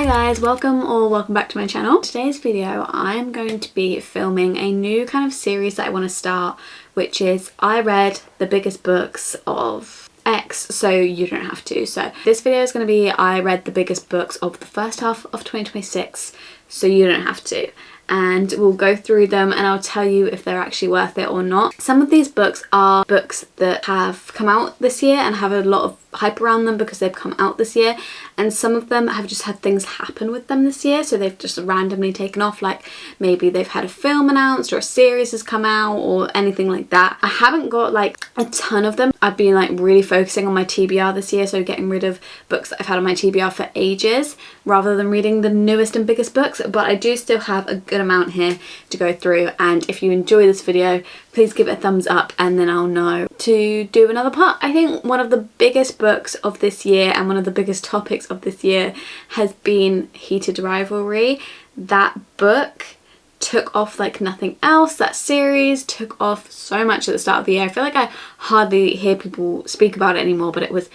Hi guys, welcome back to my channel. Today's video I'm going to be filming a new kind of series that I want to start, which is I read the biggest books of X so you don't have to. So this video is going to be I read the biggest books of the first half of 2026 so you don't have to. And we'll go through them and I'll tell you if they're actually worth it or not. Some of these books are books that have come out this year and have a lot of hype around them because they've come out this year, and some of them have just had things happen with them this year, so they've just randomly taken off, like maybe they've had a film announced or a series has come out or anything like that. I haven't got like a ton of them. I've been like really focusing on my TBR this year, so getting rid of books that I've had on my TBR for ages rather than reading the newest and biggest books, but I do still have a good amount here to go through. And if you enjoy this video, please give it a thumbs up and then I'll know to do another part. I think one of the biggest books of this year and one of the biggest topics of this year has been Heated Rivalry. That book took off like nothing else. That series took off so much at the start of the year. I feel like I hardly hear people speak about it anymore, but it was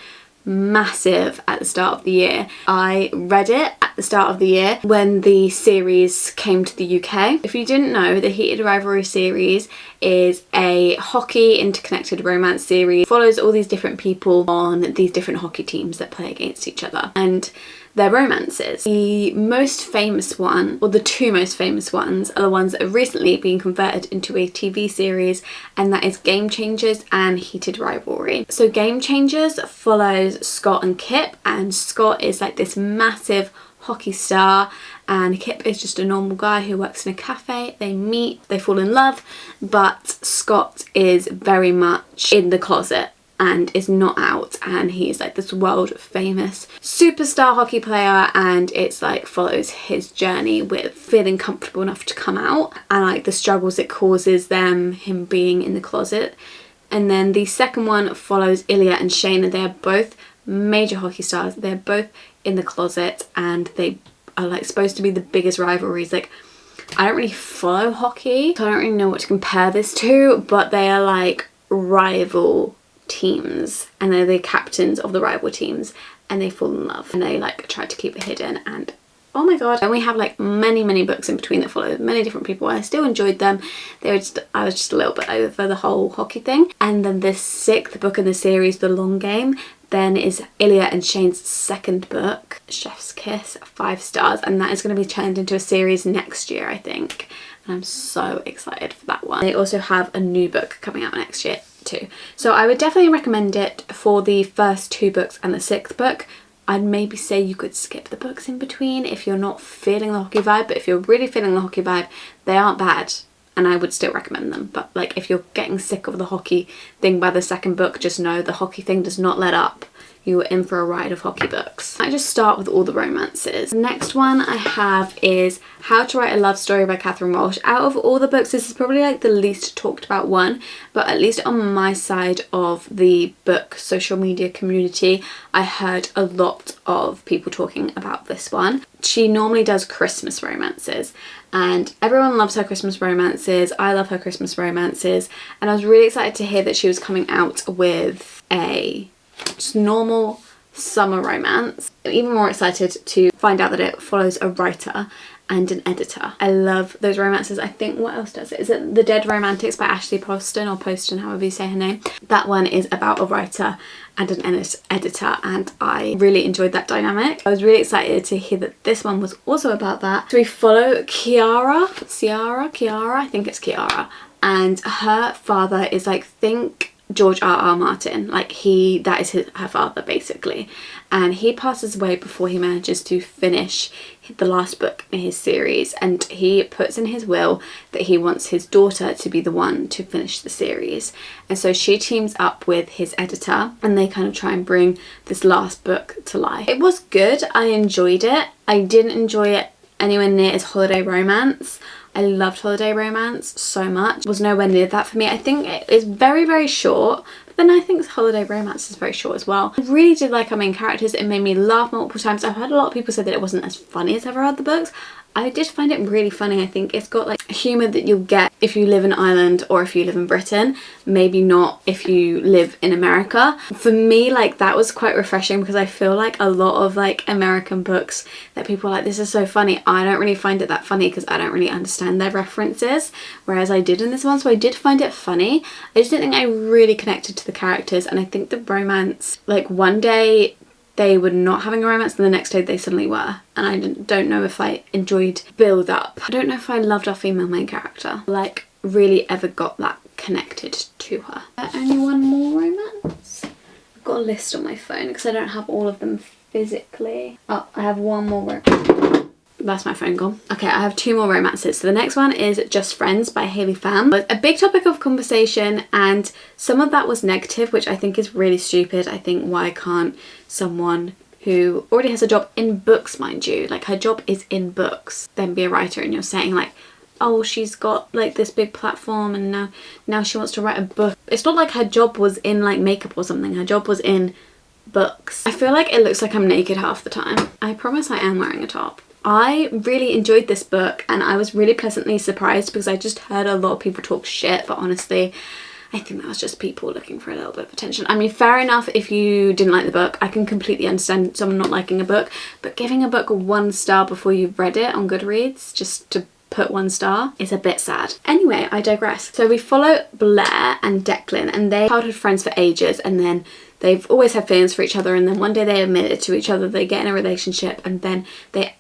massive at the start of the year. I read it at the start of the year when the series came to the UK. If you didn't know, the Heated Rivalry series is a hockey interconnected romance series. It follows all these different people on these different hockey teams that play against each other and their romances. The most famous one, or the two most famous ones, are the ones that have recently been converted into a TV series, and that is Game Changers and Heated Rivalry. So Game Changers follows Scott and Kip, and Scott is like this massive hockey star and Kip is just a normal guy who works in a cafe. They meet, they fall in love, but Scott is very much in the closet and is not out, and he's like this world famous superstar hockey player, and it's like follows his journey with feeling comfortable enough to come out and like the struggles it causes him being in the closet. And then the second one follows Ilya and Shane, and they are both major hockey stars. They're both in the closet and they are like supposed to be the biggest rivalries. Like, I don't really follow hockey, so I don't really know what to compare this to, but they are like rival teams and they're the captains of the rival teams, and they fall in love and they like try to keep it hidden, and oh my god. And we have like many books in between that follow many different people. I still enjoyed them. I was just a little bit over the whole hockey thing. And then the sixth book in the series, The Long Game, then is Ilya and Shane's second book, Chef's Kiss, 5 stars, and that is going to be turned into a series next year, I think, and I'm so excited for that one. They also have a new book coming out next year too, so I would definitely recommend it for the first 2 books and the 6th book. I'd maybe say you could skip the books in between if you're not feeling the hockey vibe, but if you're really feeling the hockey vibe, they aren't bad and I would still recommend them. But like, if you're getting sick of the hockey thing by the 2nd book, just know the hockey thing does not let up. You are in for a ride of hockey books. I just start with all the romances. The next one I have is How to Write a Love Story by Catherine Walsh. Out of all the books, this is probably like the least talked about one, but at least on my side of the book social media community, I heard a lot of people talking about this one. She normally does Christmas romances and everyone loves her Christmas romances. I love her Christmas romances, and I was really excited to hear that she was coming out with a just normal summer romance. I'm even more excited to find out that it follows a writer and an editor. I love those romances. I think, what else does it? Is it The Dead Romantics by Ashley Poston, or Poston, however you say her name? That one is about a writer and an editor, and I really enjoyed that dynamic. I was really excited to hear that this one was also about that. So we follow Kiara, I think it's Kiara, and her father is like, think George R.R. Martin, like that is her father basically, and he passes away before he manages to finish the last book in his series, and he puts in his will that he wants his daughter to be the one to finish the series, and so she teams up with his editor and they kind of try and bring this last book to life. It was good. I enjoyed it. I didn't enjoy it anywhere near as holiday romance. I loved holiday romance so much. It was nowhere near that for me. I think it is very short, but then I think holiday romance is very short as well. I really did like our main characters. It made me laugh multiple times. I've heard a lot of people say that it wasn't as funny as ever other books. I did find it really funny. I think it's got like humour that you'll get if you live in Ireland or if you live in Britain, maybe not if you live in America. For me, like that was quite refreshing because I feel like a lot of like American books that people are like, this is so funny, I don't really find it that funny because I don't really understand their references, whereas I did in this one. So I did find it funny. I just didn't think I really connected to the characters, and I think the romance, like one day they were not having a romance and the next day they suddenly were, and I don't know if I enjoyed build up. I don't know if I loved our female main character, like really ever got that connected to her. Only one more romance? I've got a list on my phone because I don't have all of them physically. Oh, I have one more romance. That's my phone gone. Okay, I have 2 more romances. So the next one is Just Friends by Pham. It's a big topic of conversation, and some of that was negative, which I think is really stupid. I think, why can't someone who already has a job in books, mind you, like her job is in books, then be a writer? And you're saying like, oh, she's got like this big platform and now she wants to write a book. It's not like her job was in like makeup or something. Her job was in books. I feel like it looks like I'm naked half the time. I promise I am wearing a top. I really enjoyed this book and I was really pleasantly surprised because I just heard a lot of people talk shit, but honestly I think that was just people looking for a little bit of attention. I mean, fair enough if you didn't like the book. I can completely understand someone not liking a book, but giving a book 1 star before you've read it on Goodreads just to put 1 star is a bit sad. Anyway, I digress. So we follow Blair and Declan, and they're childhood friends for ages, and then they've always had feelings for each other, and then one day they admit it to each other, they get in a relationship, and then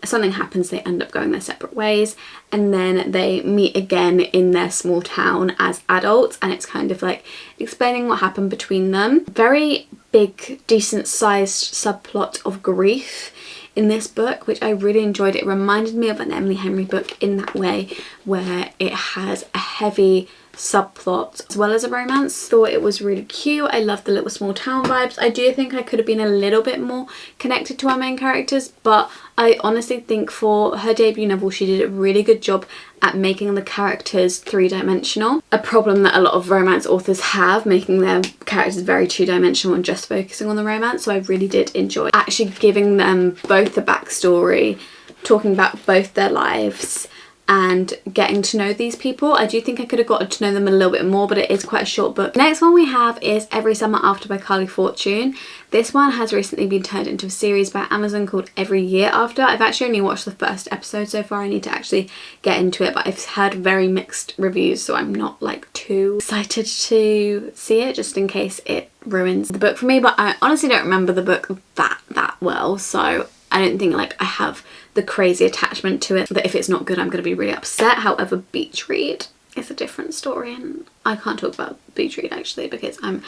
something happens, they end up going their separate ways, and then they meet again in their small town as adults, and it's kind of like explaining what happened between them. Very big, decent sized subplot of grief in this book, which I really enjoyed. It reminded me of an Emily Henry book in that way, where it has a heavy subplot as well as a romance. Thought it was really cute. I love the little small town vibes. I do think I could have been a little bit more connected to our main characters, but I honestly think for her debut novel she did a really good job at making the characters 3-dimensional. A problem that a lot of romance authors have, making their characters very 2-dimensional and just focusing on the romance. So I really did enjoy actually giving them both the backstory, talking about both their lives and getting to know these people. I do think I could have gotten to know them a little bit more, but it is quite a short book. The next one we have is Every Summer After by Carly Fortune. This one has recently been turned into a series by Amazon called Every Year After. I've actually only watched the first episode so far. I need to actually get into it, but I've heard very mixed reviews, so I'm not like too excited to see it, just in case it ruins the book for me. But I honestly don't remember the book that well, so I don't think like I have the crazy attachment to it that if it's not good I'm going to be really upset. However, Beach Read is a different story, and I can't talk about Beach Read actually because I'm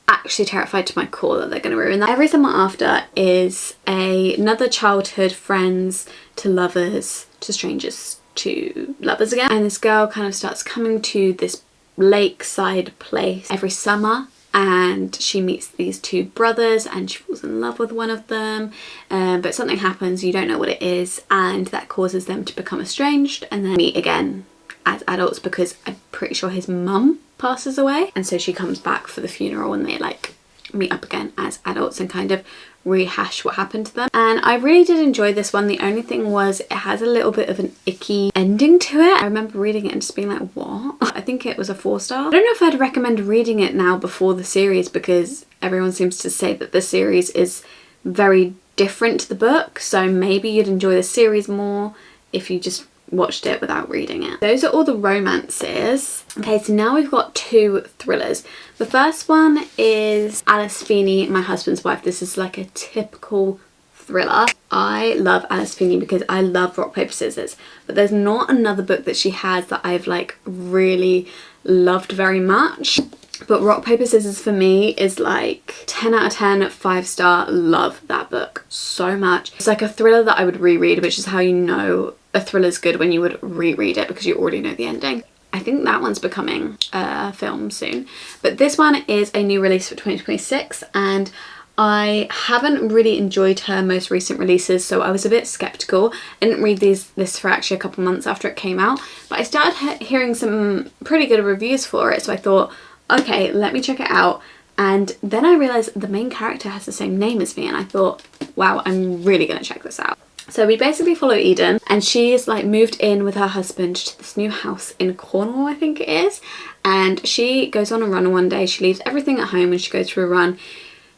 actually terrified to my core that they're going to ruin that. Every Summer After is another childhood friends to lovers to strangers to lovers again, and this girl kind of starts coming to this lakeside place every summer, and she meets these 2 brothers and she falls in love with one of them, but something happens, you don't know what it is, and that causes them to become estranged and then meet again as adults because I'm pretty sure his mum passes away, and so she comes back for the funeral and they like meet up again as adults and kind of rehash what happened to them. And I really did enjoy this one. The only thing was it has a little bit of an icky ending to it. I remember reading it and just being like, what? I think it was a 4-star. I don't know if I'd recommend reading it now before the series because everyone seems to say that the series is very different to the book, so maybe you'd enjoy the series more if you just watched it without reading it. Those are all the romances. Okay, so now we've got 2 thrillers. The first one is Alice Feeney, My Husband's Wife. This is like a typical thriller. I love Alice Feeney because I love rock, paper, scissors, but there's not another book that she has that I've like really loved very much. But Rock, Paper, Scissors for me is like 10 out of 10, 5-star. Love that book so much. It's like a thriller that I would reread, which is how you know a thriller's good, when you would reread it because you already know the ending. I think that one's becoming a film soon. But this one is a new release for 2026, and I haven't really enjoyed her most recent releases, so I was a bit skeptical. I didn't read this for actually a couple months after it came out, but I started hearing some pretty good reviews for it, so I thought, okay, let me check it out. And then I realised the main character has the same name as me, and I thought, wow, I'm really going to check this out. So we basically follow Eden, and she's like moved in with her husband to this new house in Cornwall, I think it is, and she goes on a run one day. She leaves everything at home and she goes for a run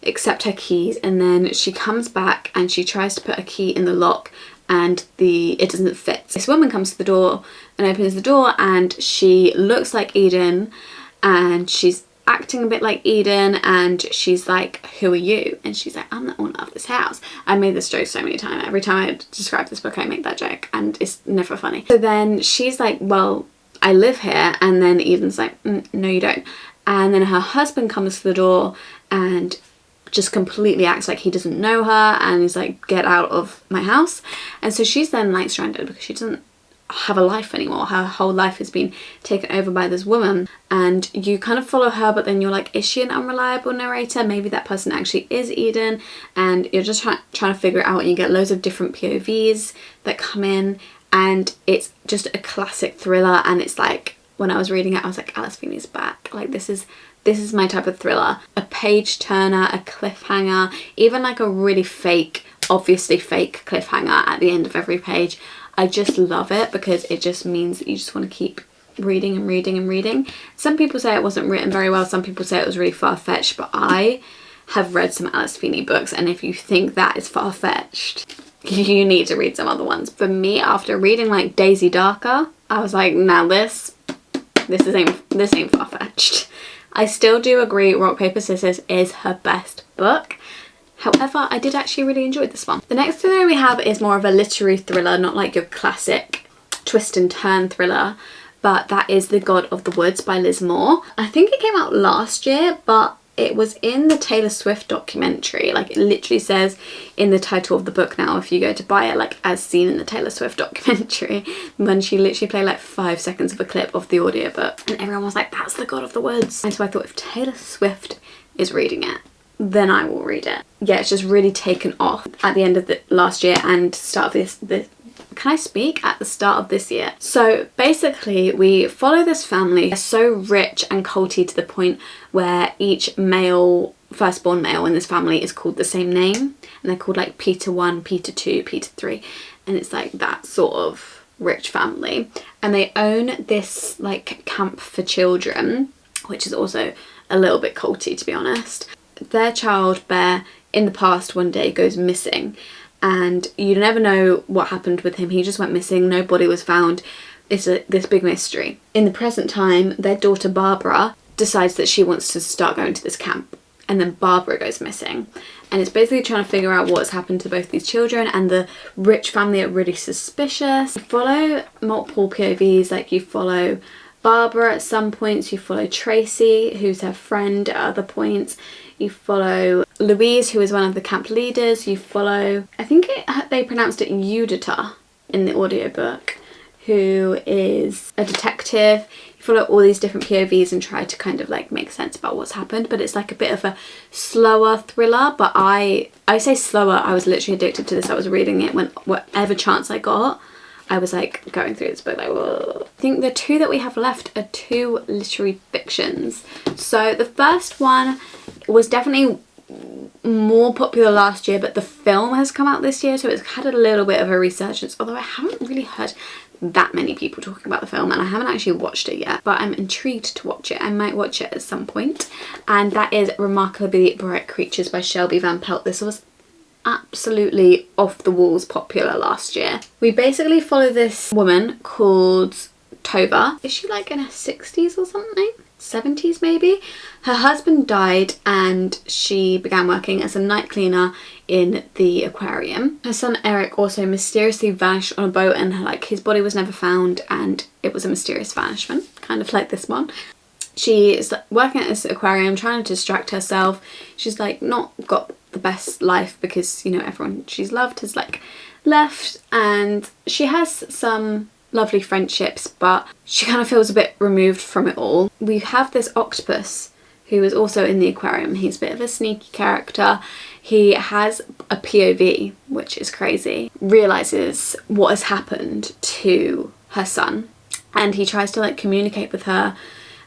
except her keys, and then she comes back and she tries to put a key in the lock and it doesn't fit. This woman comes to the door and opens the door, and she looks like Eden and she's acting a bit like Eden, and she's like, who are you? And she's like, I'm the owner of this house. I made this joke so many times. Every time I describe this book I make that joke, and it's never funny. So then she's like, well, I live here. And then Eden's like, no you don't. And then her husband comes to the door and just completely acts like he doesn't know her, and he's like, get out of my house. And so she's then like stranded because she doesn't have a life anymore. Her whole life has been taken over by this woman, and you kind of follow her, but then you're like, is she an unreliable narrator? Maybe that person actually is Eden, and you're just trying to figure it out, and you get loads of different POVs that come in, and it's just a classic thriller. And it's like, when I was reading it I was like, Alice Feeney's back. Like this is my type of thriller. A page turner, a cliffhanger, even like a really fake, obviously fake cliffhanger at the end of every page. I just love it because it just means that you just want to keep reading and reading and reading. Some people say it wasn't written very well, some people say it was really far-fetched, but I have read some Alice Feeney books, and if you think that is far-fetched, you need to read some other ones. For me, after reading like Daisy Darker, I was like, now this ain't far-fetched. I still do agree Rock Paper Scissors is her best book. However, I did actually really enjoy this one. The next thriller we have is more of a literary thriller, not like your classic twist and turn thriller, but that is The God of the Woods by Liz Moore. I think it came out last year, but it was in the Taylor Swift documentary. Like, it literally says in the title of the book now, if you go to buy it, like, as seen in the Taylor Swift documentary, when she literally played like 5 seconds of a clip of the audiobook, and everyone was like, that's The God of the Woods. And so I thought, if Taylor Swift is reading it, then I will read it. Yeah, it's just really taken off at the end of the last year and start of this can I speak? At the start of this year. So basically we follow this family. They're so rich and culty to the point where each firstborn male in this family is called the same name, and they're called like Peter 1, Peter 2, Peter 3, and it's like that sort of rich family. And they own this like camp for children, which is also a little bit culty, to be honest. Their child Bear in the past one day goes missing, and you never know what happened with him. He just went missing, no body was found. It's this big mystery. In the present time, their daughter Barbara decides that she wants to start going to this camp, and then Barbara goes missing, and it's basically trying to figure out what's happened to both these children. And the rich family are really suspicious. You follow multiple POVs, like you follow Barbara at some points, you follow Tracy, who's her friend, at other points. You follow Louise, who is one of the camp leaders. You follow, I think they pronounced it Judita in the audiobook, who is a detective. You follow all these different POVs and try to kind of like make sense about what's happened, but it's like a bit of a slower thriller. But I say slower, I was literally addicted to this. I was reading it whatever chance I got. I was like going through this book like, whoa. I think the two that we have left are two literary fictions. So the first one was definitely more popular last year, but the film has come out this year, so it's had a little bit of a resurgence, although I haven't really heard that many people talking about the film, and I haven't actually watched it yet, but I'm intrigued to watch it. I might watch it at some point, and that is Remarkably Bright Creatures by Shelby Van Pelt. This was absolutely off the walls popular last year. We basically follow this woman called Tova. Is she like in her 60s or something? 70s maybe? Her husband died and she began working as a night cleaner in the aquarium. Her son Eric also mysteriously vanished on a boat, and his body was never found, and it was a mysterious vanishment, kind of like this one. She is working at this aquarium trying to distract herself. She's like not got the best life because, you know, everyone she's loved has like left, and she has some lovely friendships, but she kind of feels a bit removed from it all. We have this octopus who is also in the aquarium. He's a bit of a sneaky character. He has a POV, which is crazy. Realizes what has happened to her son, and he tries to like communicate with her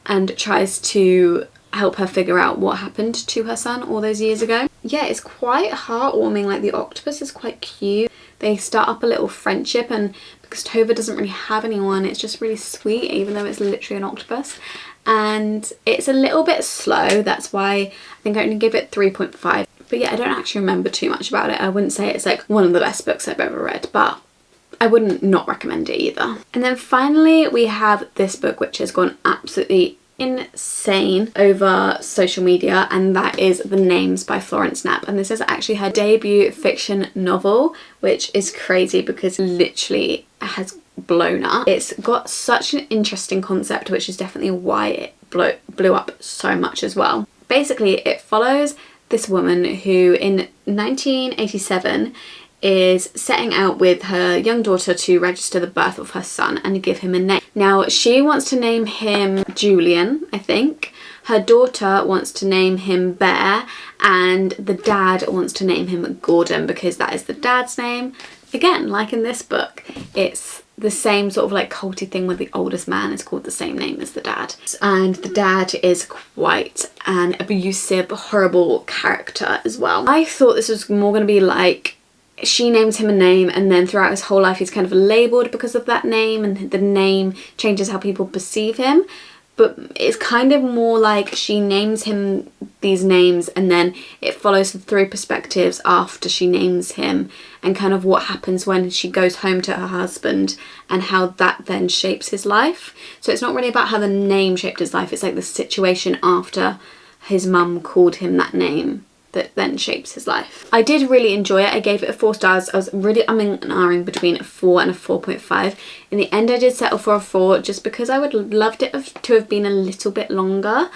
and tries to help her figure out what happened to her son all those years ago. Yeah, it's quite heartwarming. Like, the octopus is quite cute. they start up a little friendship, and because Tova doesn't really have anyone, it's just really sweet, even though it's literally an octopus. And it's a little bit slow, that's why I think I only give it 3.5. But yeah, I don't actually remember too much about it. I wouldn't say it's like one of the best books I've ever read, but I wouldn't not recommend it either. And then finally we have this book which has gone absolutely insane over social media, and that is The Names by Florence Knapp. And this is actually her debut fiction novel, which is crazy because literally it has blown up. It's got such an interesting concept, which is definitely why it blew up so much as well. Basically, it follows this woman who in 1987 is setting out with her young daughter to register the birth of her son and give him a name. Now, she wants to name him Julian, I think. Her daughter wants to name him Bear, and the dad wants to name him Gordon because that is the dad's name. Again, like in this book, it's the same sort of like culty thing where the oldest man is called the same name as the dad. And the dad is quite an abusive, horrible character as well. I thought this was more going to be like she names him a name, and then throughout his whole life he's kind of labelled because of that name, and the name changes how people perceive him. But it's kind of more like she names him these names, and then it follows the three perspectives after she names him, and kind of what happens when she goes home to her husband and how that then shapes his life. So it's not really about how the name shaped his life, it's like the situation after his mum called him that name that then shapes his life. I did really enjoy it. I gave it 4 stars. I was really umming and ahhing between a 4 and a 4.5. In the end I did settle for a 4 just because I would have loved it to have been a little bit longer.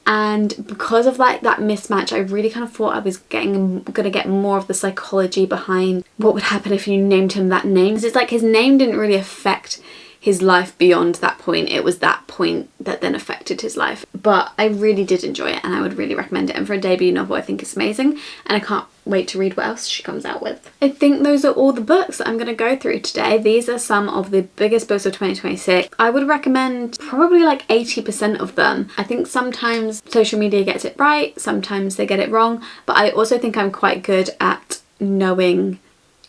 And because of like that mismatch, I really kind of thought I was gonna get more of the psychology behind what would happen if you named him that name. It's like his name didn't really affect his life beyond that point. It was that point that then affected his life. But I really did enjoy it, and I would really recommend it. And for a debut novel, I think it's amazing, and I can't wait to read what else she comes out with. I think those are all the books that I'm going to go through today. These are some of the biggest books of 2026. I would recommend probably like 80% of them. I think sometimes social media gets it right, sometimes they get it wrong, but I also think I'm quite good at knowing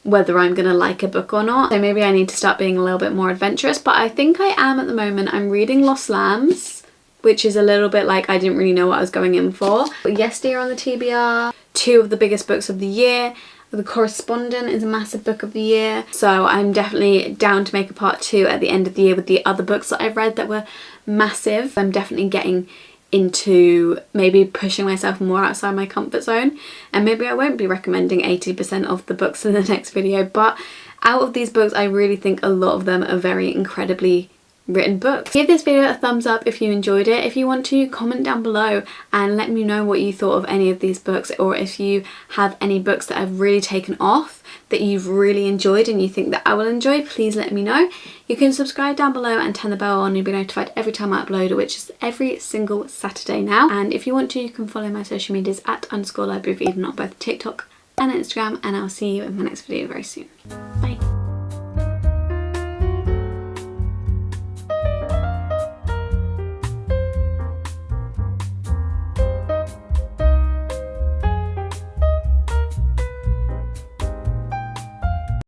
whether I'm gonna like a book or not. So maybe I need to start being a little bit more adventurous, but I think I am at the moment. I'm reading Lost Lambs, which is a little bit like I didn't really know what I was going in for. But Yes Dear on the TBR, 2 of the biggest books of the year. The Correspondent is a massive book of the year. So I'm definitely down to make a part 2 at the end of the year with the other books that I've read that were massive. I'm definitely getting into maybe pushing myself more outside my comfort zone, and maybe I won't be recommending 80% of the books in the next video, but out of these books I really think a lot of them are very incredibly written books. Give this video a thumbs up if you enjoyed it. If you want to, comment down below and let me know what you thought of any of these books, or if you have any books that have really taken off that you've really enjoyed and you think that I will enjoy, please let me know. You can subscribe down below and turn the bell on. You'll be notified every time I upload, which is every single Saturday now. And if you want to, you can follow my social medias at _libraryofeden on both TikTok and Instagram, and I'll see you in my next video very soon. Bye.